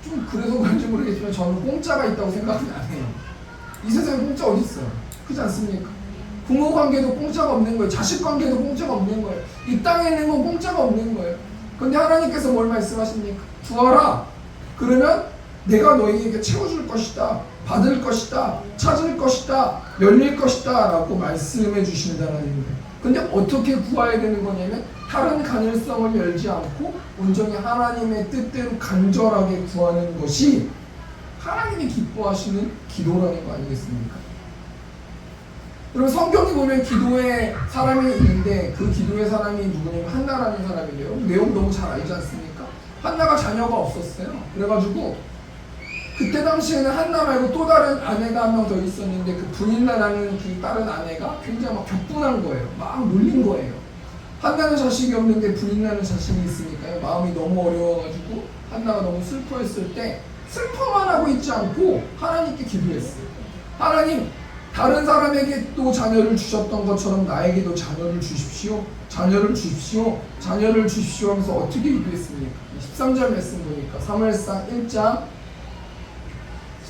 좀 그래서 그런지 모르겠지만 저는 공짜가 있다고 생각은 안 해요. 이 세상에 공짜 어디 있어요? 그렇지 않습니까? 부모 관계도 공짜가 없는 거예요. 자식 관계도 공짜가 없는 거예요. 이 땅에 있는 건 공짜가 없는 거예요. 그런데 하나님께서 뭘 말씀하십니까? 구하라, 그러면 내가 너희에게 채워줄 것이다, 받을 것이다, 찾을 것이다, 열릴 것이다 라고 말씀해 주신다는 거예요. 근데 어떻게 구해야 되는 거냐면, 다른 가능성을 열지 않고 온전히 하나님의 뜻대로 간절하게 구하는 것이 하나님이 기뻐하시는 기도라는 거 아니겠습니까? 여러분, 성경에 보면 기도의 사람이 있는데, 그 기도의 사람이 누구냐면 한나라는 사람인데요, 내용 너무 잘 알지 않습니까? 한나가 자녀가 없었어요. 그래가지고 그때 당시에는 한나 말고 또 다른 아내가 한 명 더 있었는데, 그 분인나라는 그 다른 아내가 굉장히 막 격분한 거예요. 막 놀린 거예요. 한나는 자식이 없는데 분인나는 자식이 있으니까요, 마음이 너무 어려워가지고 한나가 너무 슬퍼했을 때 슬퍼만 하고 있지 않고 하나님께 기도했어요. 하나님, 다른 사람에게 또 자녀를 주셨던 것처럼 나에게도 자녀를 주십시오, 자녀를 주십시오, 자녀를 주십시오 하면서 어떻게 기도했습니까? 13절 말씀 보니까, 사무엘상 1장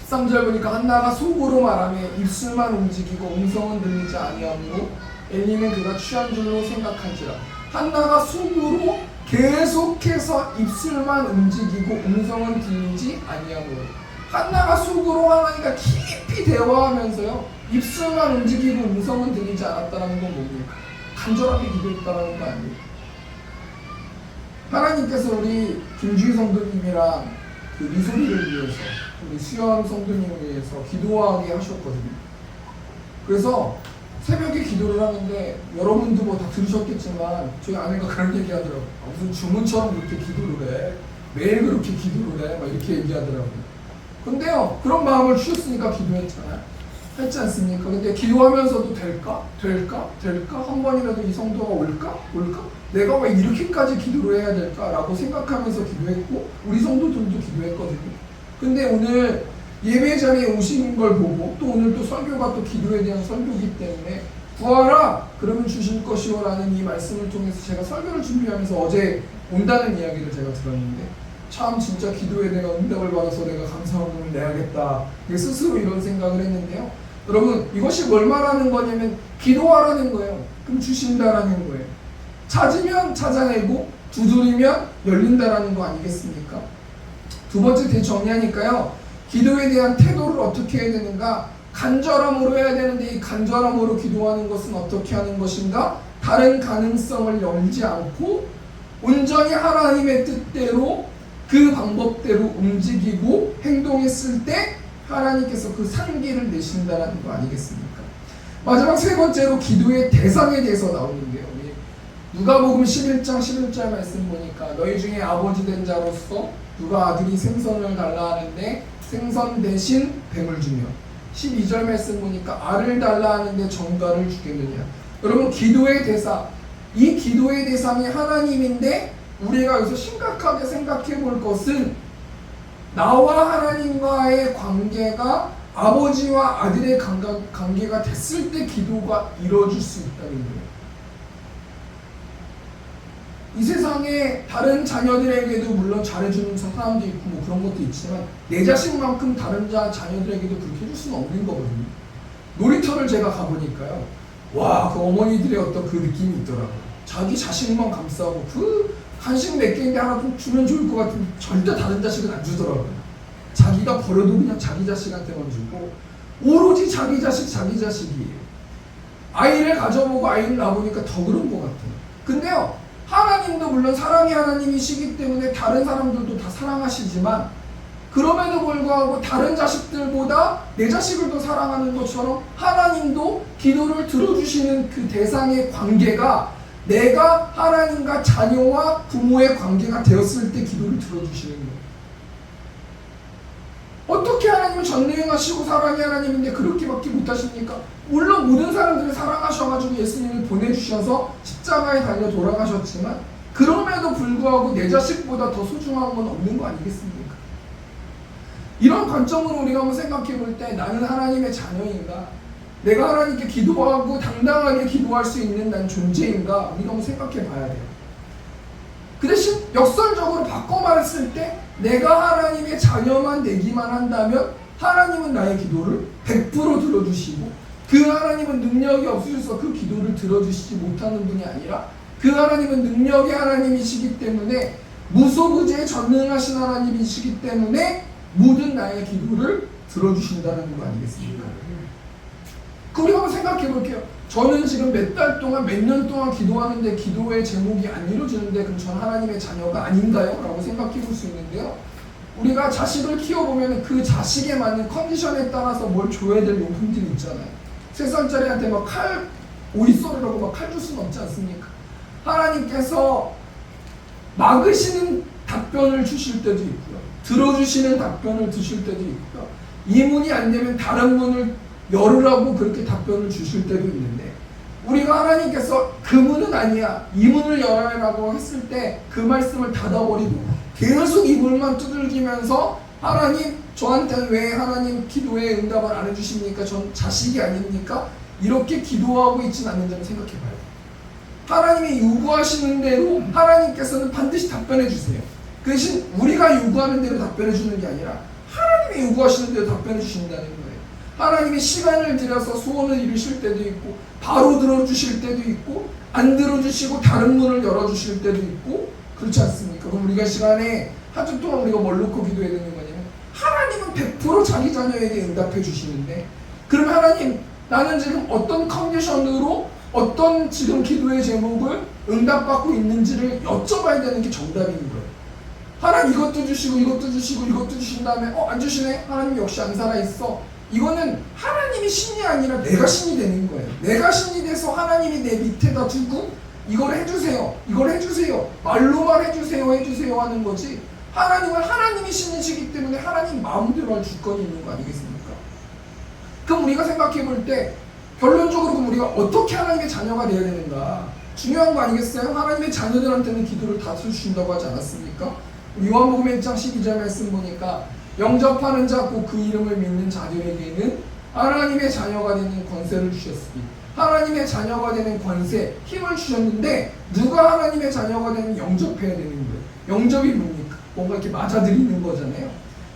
13절 보니까, 한나가 속으로 말하며 입술만 움직이고 음성은 들리지 아니하므로 엘리는 그가 취한 줄로 생각한지라. 한나가 속으로 계속해서 입술만 움직이고 음성은 들리지 아니하므로, 한나가 속으로 하나님과 깊이 대화하면서요, 입술만 움직이고 음성은 들리지 않았다는 건 뭡니까? 간절하게 기도했다는 거 아니에요? 하나님께서 우리 김주희 성도님이랑 그 미소리를 위해서, 우리 수연 성도님을 위해서 기도하게 하셨거든요. 그래서 새벽에 기도를 하는데, 여러분도 뭐 다 들으셨겠지만 저희 아내가 그런 얘기 하더라고요. 무슨 주문처럼 그렇게 기도를 해, 매일 그렇게 기도를 해, 막 이렇게 얘기하더라고요. 근데요, 그런 마음을 주셨으니까 기도했잖아요. 했지 않습니까? 근데 기도하면서도 될까? 한 번이라도 이 성도가 올까? 내가 왜 이렇게까지 기도를 해야 될까? 라고 생각하면서 기도했고, 우리 성도들도 기도했거든요. 근데 오늘 예배 자리에 오시는 걸 보고 또 오늘 또 설교가 또 기도에 대한 설교이기 때문에 구하라 그러면 주실 것이오라는 이 말씀을 통해서 제가 설교를 준비하면서 어제 온다는 이야기를 제가 들었는데 참 진짜 기도에 내가 응답을 받아서 내가 감사함을 내야겠다 스스로 이런 생각을 했는데요. 여러분 이것이 뭘 말하는 거냐면 기도하라는 거예요. 그럼 주신다라는 거예요. 찾으면 찾아내고 두드리면 열린다라는 거 아니겠습니까? 두 번째 대정리하니까요. 기도에 대한 태도를 어떻게 해야 되는가? 간절함으로 해야 되는데 이 간절함으로 기도하는 것은 어떻게 하는 것인가? 다른 가능성을 열지 않고 온전히 하나님의 뜻대로 그 방법대로 움직이고 행동했을 때 하나님께서 그 상기를 내신다라는 거 아니겠습니까? 마지막 세 번째로 기도의 대상에 대해서 나오는데요. 누가복음 11장 11절 말씀 보니까 너희 중에 아버지 된 자로서 누가 아들이 생선을 달라 하는데 생선 대신 뱀을 주며 12절 말씀 보니까 알을 달라 하는데 정갈을 주겠느냐. 여러분 기도의 대상, 이 기도의 대상이 하나님인데 우리가 여기서 심각하게 생각해 볼 것은 나와 하나님과의 관계가 아버지와 아들의 관계가 됐을 때 기도가 이루어질 수 있다는 거예요. 이 세상에 다른 자녀들에게도 물론 잘해주는 사람도 있고 뭐 그런 것도 있지만 내 자식만큼 다른 자녀들에게도 그렇게 해줄 수는 없는 거거든요. 놀이터를 제가 가보니까요. 와, 그 어머니들의 어떤 그 느낌이 있더라고요. 자기 자식만 감싸고 그 간식 몇 개인데 하나 좀 주면 좋을 것 같은데 절대 다른 자식은 안 주더라고요. 자기가 버려도 그냥 자기 자식한테만 주고 오로지 자기 자식이에요. 아이를 가져보고 아이를 낳아보니까 더 그런 것 같아요. 근데요. 하나님도 물론 사랑의 하나님이시기 때문에 다른 사람들도 다 사랑하시지만 그럼에도 불구하고 다른 자식들보다 내 자식을 더 사랑하는 것처럼 하나님도 기도를 들어주시는 그 대상의 관계가 내가 하나님과 자녀와 부모의 관계가 되었을 때 기도를 들어주시는 거예요. 어떻게 하나님은 전능하시고 사랑의 하나님인데 그렇게밖에 못하십니까? 물론 모든 사람들을 사랑하셔가지고 예수님을 보내주셔서 십자가에 달려 돌아가셨지만 그럼에도 불구하고 내 자식보다 더 소중한 건 없는 거 아니겠습니까? 이런 관점으로 우리가 한번 생각해 볼 때 나는 하나님의 자녀인가? 내가 하나님께 기도하고 당당하게 기도할 수 있는 난 존재인가? 우리가 한번 생각해 봐야 돼요. 그 대신 역설적으로 바꿔 말했을 때 내가 하나님의 자녀만 되기만 한다면 하나님은 나의 기도를 100% 들어주시고 그 하나님은 능력이 없으셔서 그 기도를 들어주시지 못하는 분이 아니라 그 하나님은 능력의 하나님이시기 때문에 무소부재의 전능하신 하나님이시기 때문에 모든 나의 기도를 들어주신다는 거 아니겠습니까? 그럼 우리가 한번 생각해 볼게요. 저는 지금 몇 달 동안 몇 년 동안 기도하는데 기도의 제목이 안 이루어지는데 그럼 전 하나님의 자녀가 아닌가요? 라고 생각해 볼 수 있는데요. 우리가 자식을 키워보면 그 자식에 맞는 컨디션에 따라서 뭘 줘야 될 용품들이 있잖아요. 3살짜리한테 막 오이 썰으라고 막 칼 줄 수는 없지 않습니까? 하나님께서 막으시는 답변을 주실 때도 있고요. 들어주시는 답변을 주실 때도 있고요. 이 문이 안 되면 다른 문을 열으라고 그렇게 답변을 주실 때도 있는데 우리가 하나님께서 그 문은 아니야 이 문을 열어라고 했을 때 그 말씀을 닫아버리고 계속 이 문만 두들기면서 하나님 저한테는 왜 하나님 기도에 응답을 안 해주십니까? 전 자식이 아닙니까? 이렇게 기도하고 있지는 않는 점을 생각해 봐요. 하나님이 요구하시는 대로 하나님께서는 반드시 답변해 주세요. 그 대신 우리가 요구하는 대로 답변해 주는 게 아니라 하나님이 요구하시는 대로 답변해 주신다는 거예요. 하나님이 시간을 들여서 소원을 이루실 때도 있고 바로 들어주실 때도 있고 안 들어주시고 다른 문을 열어주실 때도 있고 그렇지 않습니까? 그럼 우리가 시간에 한 주 동안 우리가 뭘 놓고 기도해야 되는 거냐면 하나님은 100% 자기 자녀에게 응답해 주시는데 그럼 하나님 나는 지금 어떤 컨디션으로 어떤 지금 기도의 제목을 응답받고 있는지를 여쭤봐야 되는 게 정답인 거예요. 하나님 이것도 주시고 이것도 주시고 이것도 주신 다음에 안 주시네? 하나님 역시 안 살아있어. 이거는 하나님이 신이 아니라 내가 신이 되는 거예요. 내가 신이 돼서 하나님이 내 밑에다 두고 이걸 해주세요. 이걸 해주세요. 말로만 해주세요. 해주세요 하는 거지. 하나님은 하나님이 신이시기 때문에 하나님 마음대로 할 주권이 있는 거 아니겠습니까? 그럼 우리가 생각해 볼 때 결론적으로 그럼 우리가 어떻게 하나님의 자녀가 되어야 되는가? 중요한 거 아니겠어요? 하나님의 자녀들한테는 기도를 다 들어주신다고 하지 않았습니까? 요한복음 1장 12절 말씀 보니까 영접하는 자 곧 그 이름을 믿는 자들에게는 하나님의 자녀가 되는 권세를 주셨으니 하나님의 자녀가 되는 권세, 힘을 주셨는데 누가 하나님의 자녀가 되는 영접해야 되는 거예요. 영접이 뭡니까? 뭔가 이렇게 맞아들이는 거잖아요.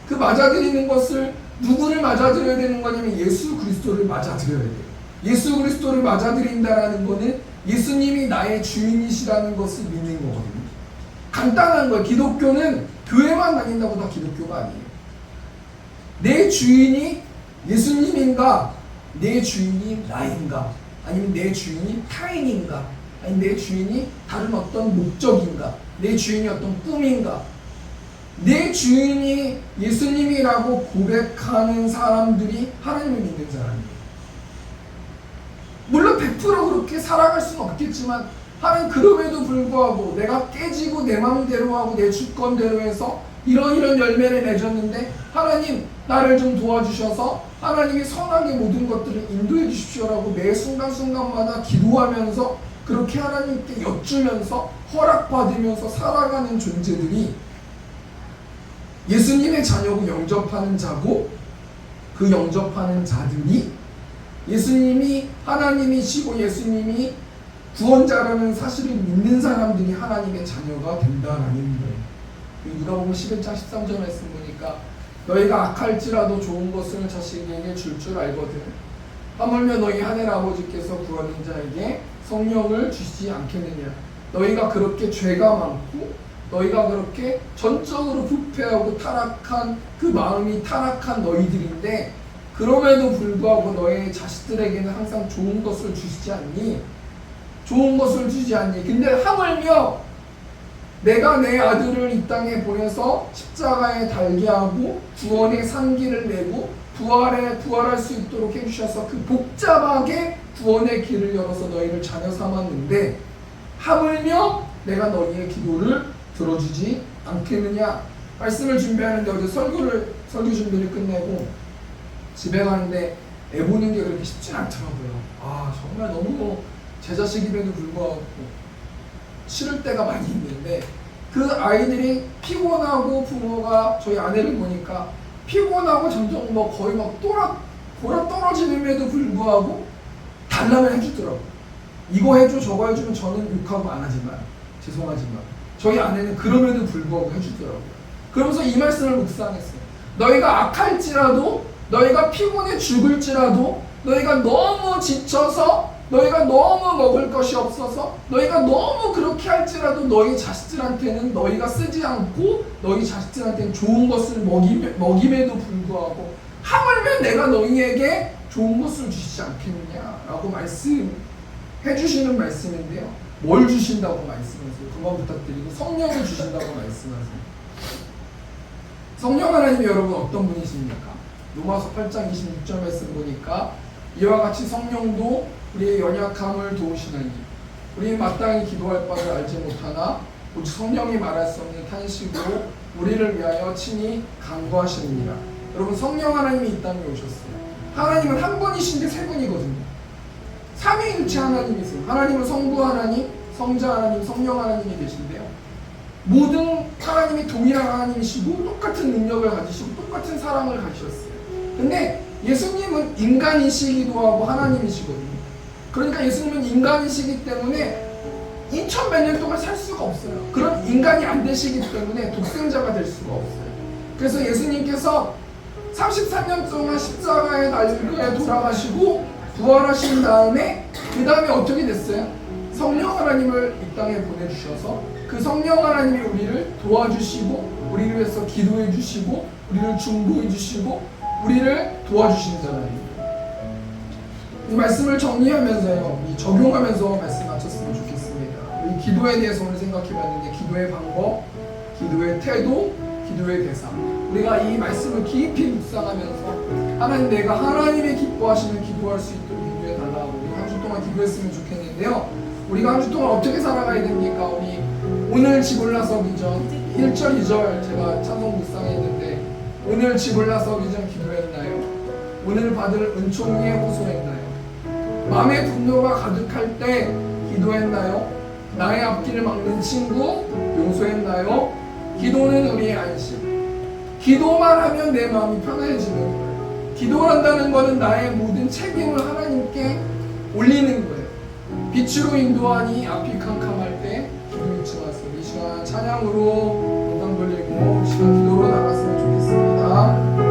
그 맞아들이는 것을 누구를 맞아들여야 되는 거냐면 예수 그리스도를 맞아들여야 돼요. 예수 그리스도를 맞아들인다라는 거는 예수님이 나의 주인이시라는 것을 믿는 거거든요. 간단한 거예요. 기독교는 교회만 다닌다고 다 기독교가 아니에요. 내 주인이 예수님인가? 내 주인이 나인가? 아니면 내 주인이 타인인가? 아니면 내 주인이 다른 어떤 목적인가? 내 주인이 어떤 꿈인가? 내 주인이 예수님이라고 고백하는 사람들이 하나님을 믿는 사람이에요. 물론 100% 그렇게 살아갈 수는 없겠지만 하나님 그럼에도 불구하고 내가 깨지고 내 마음대로 하고 내 주권대로 해서 이런 열매를 맺었는데 하나님 나를 좀 도와주셔서 하나님이 선하게 모든 것들을 인도해 주십시오라고 매 순간순간마다 기도하면서 그렇게 하나님께 여쭈면서 허락받으면서 살아가는 존재들이 예수님의 자녀고 영접하는 자고 그 영접하는 자들이 예수님이 하나님이시고 예수님이 구원자라는 사실을 믿는 사람들이 하나님의 자녀가 된다라는 거예요. 누가복음 11장 13절 말씀 보니까 너희가 악할지라도 좋은 것을 자식에게 줄 알거든 하물며 너희 하늘 아버지께서 구하는 자에게 성령을 주시지 않겠느냐. 너희가 그렇게 죄가 많고 너희가 그렇게 전적으로 부패하고 타락한 그 마음이 타락한 너희들인데 그럼에도 불구하고 너희 자식들에게는 항상 좋은 것을 주시지 않니? 좋은 것을 주지 않니? 근데 하물며 내가 내 아들을 이 땅에 보내서 십자가에 달게 하고 구원의 상기를 내고 부활할 수 있도록 해주셔서 그 복잡하게 구원의 길을 열어서 너희를 자녀 삼았는데 하물며 내가 너희의 기도를 들어주지 않겠느냐. 말씀을 준비하는데 어제 설교 준비를 끝내고 집에 가는데 애 보는 게 그렇게 쉽지 않더라고요. 정말 너무 제 자식임에도 불구하고 싫을 때가 많이 있는데 그 아이들이 피곤하고 부모가 저희 아내를 보니까 피곤하고 점점 거의 돌아 떨어지는데도 불구하고 달라면 해주더라고요. 이거 해줘 저거 해주면 저는 욕하고 안 하지만 죄송하지만 저희 아내는 그럼에도 불구하고 해주더라고요. 그러면서 이 말씀을 묵상했어요. 너희가 악할지라도 너희가 피곤해 죽을지라도 너희가 너무 지쳐서 너희가 너무 먹을 것이 없어서 너희가 너무 그렇게 할지라도 너희 자식들한테는 너희가 쓰지 않고 너희 자식들한테는 좋은 것을 먹임에도 불구하고 하물며 내가 너희에게 좋은 것을 주시지 않겠느냐라고 말씀해 주시는 말씀인데요. 뭘 주신다고 말씀하세요? 그만 부탁드리고 성령을 주신다고 말씀하세요. 성령 하나님이 여러분 어떤 분이십니까? 로마서 8장 26절 말씀 보니까 이와 같이 성령도 우리의 연약함을 도우시나니 우리의 마땅히 기도할 바를 알지 못하나 오직 성령이 말할 수 없는 탄식으로 우리를 위하여 친히 간구하시느니라. 여러분 성령 하나님이 이 땅에 오셨어요. 하나님은 한 분이신데 세 분이거든요. 삼위일체 하나님이세요. 하나님은 성부 하나님, 성자 하나님, 성령 하나님이 계신데요. 모든 하나님이 동일한 하나님이시고 똑같은 능력을 가지시고 똑같은 사랑을 가지셨어요. 근데 예수님은 인간이시기도 하고 하나님이시거든요. 그러니까 예수님은 인간이시기 때문에 2000몇 년 동안 살 수가 없어요. 그런 인간이 안 되시기 때문에 독생자가 될 수가 없어요. 그래서 예수님께서 33년 동안 십자가에 달려 돌아가시고 부활하신 다음에 그 다음에 어떻게 됐어요? 성령 하나님을 이 땅에 보내주셔서 그 성령 하나님이 우리를 도와주시고 우리를 위해서 기도해 주시고 우리를 중보해 주시고 우리를 도와주시잖아요. 이 말씀을 정리하면서요, 이 적용하면서 말씀 마쳤으면 좋겠습니다. 우리 기도에 대해서 오늘 생각해봤는데 기도의 방법, 기도의 태도, 기도의 대상. 우리가 이 말씀을 깊이 묵상하면서 하나님 내가 하나님의 기뻐하시는 기도할 수 있도록 기도해 달라고 우리 한 주 동안 기도했으면 좋겠는데요. 우리가 한 주 동안 어떻게 살아가야 됩니까? 우리 오늘 집 올라서기 전 1절 2절 제가 찬송 묵상했는데 오늘 집 올라서기 전 기도했나요? 오늘 받을 은총에 호소했나요? 마음의 분노가 가득할 때 기도했나요? 나의 앞길을 막는 친구 용서했나요? 기도는 우리의 안식. 기도만 하면 내 마음이 편해지는 거예요. 기도를 한다는 것은 나의 모든 책임을 하나님께 올리는 거예요. 빛으로 인도하니 앞이 캄캄할 때 기도 잊지 마세요. 이 시간 찬양으로 영광 돌리고 이 시간 기도로 나갔으면 좋겠습니다.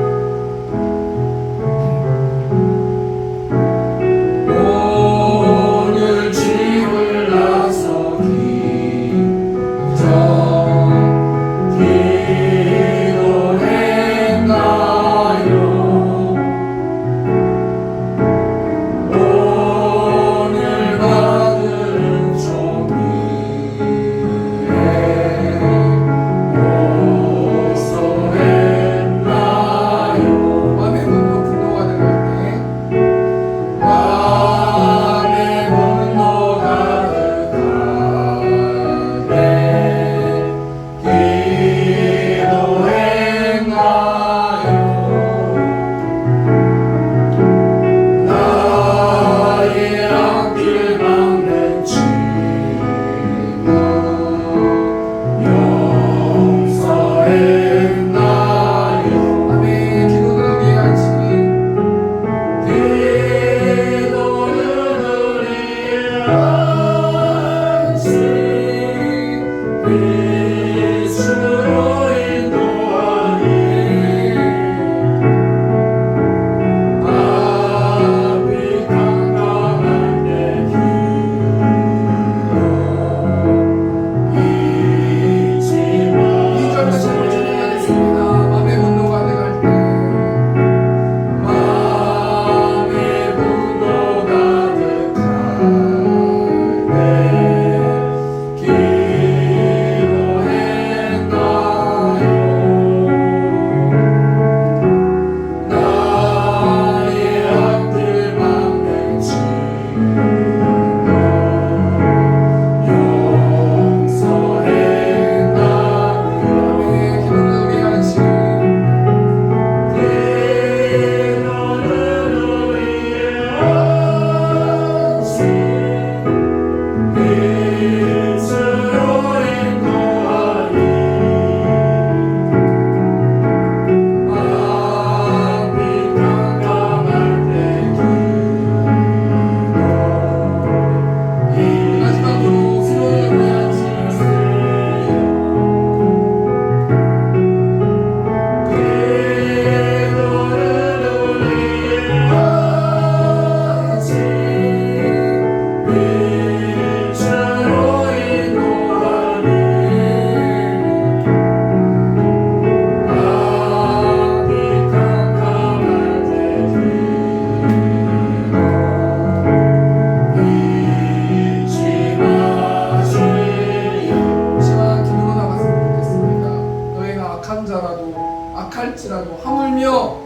할지라도 하물며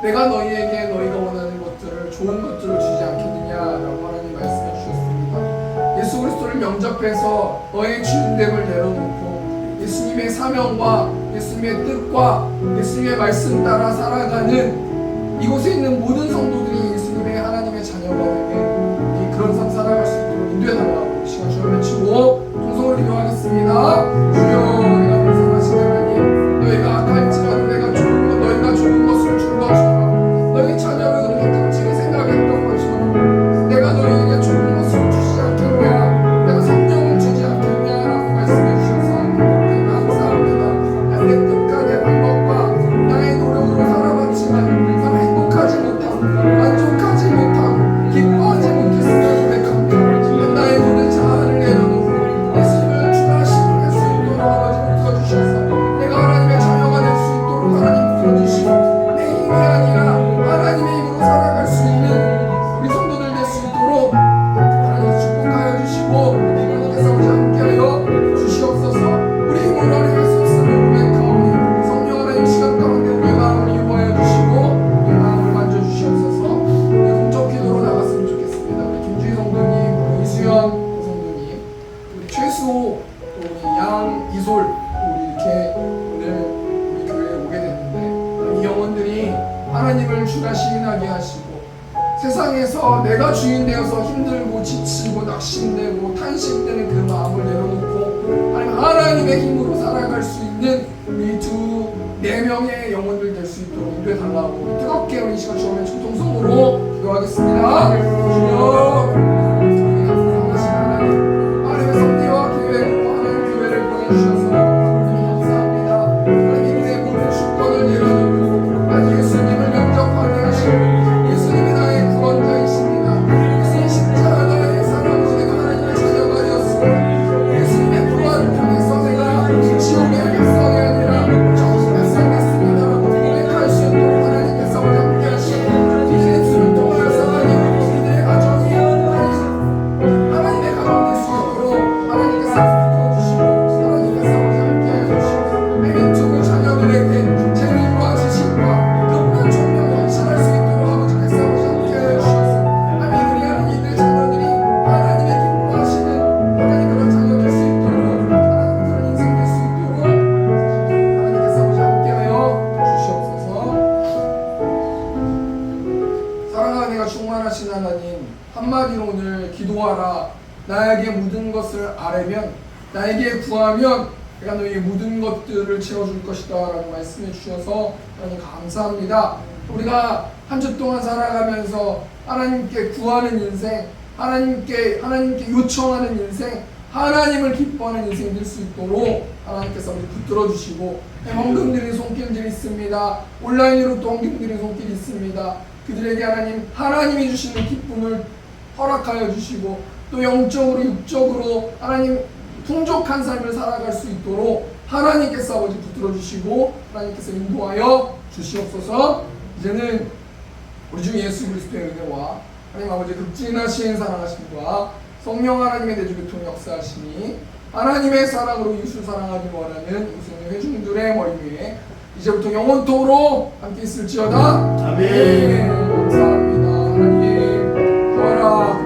내가 너희에게 너희가 원하는 것들을 좋은 것들을 주지 않겠느냐라고 하나님 말씀해 주셨습니다. 예수 그리스도를 영접해서 너의 주인됨을 내려놓고 예수님의 사명과 예수님의 뜻과 예수님의 말씀 따라 살아가는 이곳에 있는 모든 성도들이 예수님의 하나님의 자녀가 되게 그런 삶 살아갈 수 있도록 인도해달라고 이 시간 주여 외치고 통성을 기도하겠습니다. 주여 내가 불쌍하신 하나님, 너희가 악할지라도 내가 너희가 좋은 것을 준 것처럼 너희 자녀를 그렇게 끔찍히 생각했던 것처럼 내가 너희에게 좋은 것을 주시지 않겠냐, 내가 성령을 주지 않겠냐라고 말씀해 주셔서 감사합니다. 내 뜻과 내 방법과 나의 노력으로 살아봤지만 참 행복하지 못하고 만족하지 못하고 기뻐하지 못했으며 고백합니다. 나의 모든 자아를 내려놓고 예수님을 주라 신뢰할 수 있도록 아버지 묶어주셔서 내가 하나님의 자녀가 될 수 있도록 하나님 풀어주시고 내 힘이 아니라 하나님의 힘으로 살아갈 수 있는 우리 성도들 될 수 있도록 하나님 축복하여 주시고 하나님께서 우리 함께하여 주시옵소서. 우리 힘으로 하나님 할 수 없음을 고백하오니 성령 하나님 시간 가운데 우리의 마음을 유보하여 주시고 우리의 마음을 만져주시옵소서. 우리 공적 기도로 나갔으면 좋겠습니다. 우리 김주희 성도님, 우리 이수연 성도님, 우리 최수호, 우리 양이솔, 우리 이렇게 오늘 우리 교회에 오게 됐는데 이 영혼들이 하나님을 주가 시인하게 하시고 세상에서 내가 주인 되어서 힘들고 지치고 낙심되고 탄식되는 그 마음을 내려놓고 하나님의 힘으로 살아갈 수 있는 우리 두 4명 4명의 영혼들 될 수 있도록 인도해 달라고 뜨겁게 우리 이 시간 주님의 총통성으로 기도하겠습니다. 주여 사랑하신 하나님, 하나님의 섭리와 계획으로 하나님 교회를 보내주셔서 감사합니다. 하나님 내 모든 주권을 내려놓고 하나님 예수님을 영접하게 하시고 예수님이 나의 구원자이십니다. 예수님 십자가 나의 사랑으로 내가 하나님의 자녀가 되었습니다. 예수님의 구원 통해서 내가 지옥의 백성이 아니라 정신 백성 됐습니다라고 고백할 수 있도록 하나님께서 우리 함께 하시고 비즈니스를 통하여서 하나님 우리들의 가정이 하나님의 가정 될 수 있도록 하나님께서 붙들어주시고 하나님께서 우리 함께 해주시고 애민족의 자녀들에게 재능과 지식과 영원 총명을 헌신할 수 있도록 아버지께서 우리 함께 해주셔서 하나님 그리하는 이들 자녀들이 하나님의 기뻐하시는 하나님 그런 자녀 될 수 있도록 하나님 그런 인생 될 수 있도록 하나님께서 우리 함께하여 주시옵소서. 사랑하는 내가 충만하신 하나님, 한마디로 오늘 기도하라. 나에게 묻은 것을 아뢰면, 나에게 구하면 내가 너희의 모든 것들을 채워줄 것이다 라고 말씀해 주셔서 하나님 감사합니다. 우리가 한 주 동안 살아가면서 하나님께 구하는 인생, 하나님께 요청하는 인생, 하나님을 기뻐하는 인생 될 수 있도록 하나님께서 우리 붙들어 주시고, 헌금 드리는 손길들이 있습니다. 온라인으로 또 헌금 드리는 손길이 있습니다. 그들에게 하나님이 주시는 기쁨을 허락하여 주시고, 또 영적으로 육적으로 하나님 풍족한 삶을 살아갈 수 있도록 하나님께서 아버지 붙들어 주시고 하나님께서 인도하여 주시옵소서. 이제는 우리 주 예수 그리스도의 은혜와 하나님 아버지 극진하신 사랑하심과 성령 하나님의 내주교통 역사하심이 하나님의 사랑으로 이웃을 사랑하기 원하는 우승의 회중들의 머리 위에 이제부터 영원토록 함께 있을지어다. 아멘. 감사합니다. 하나님 구하라.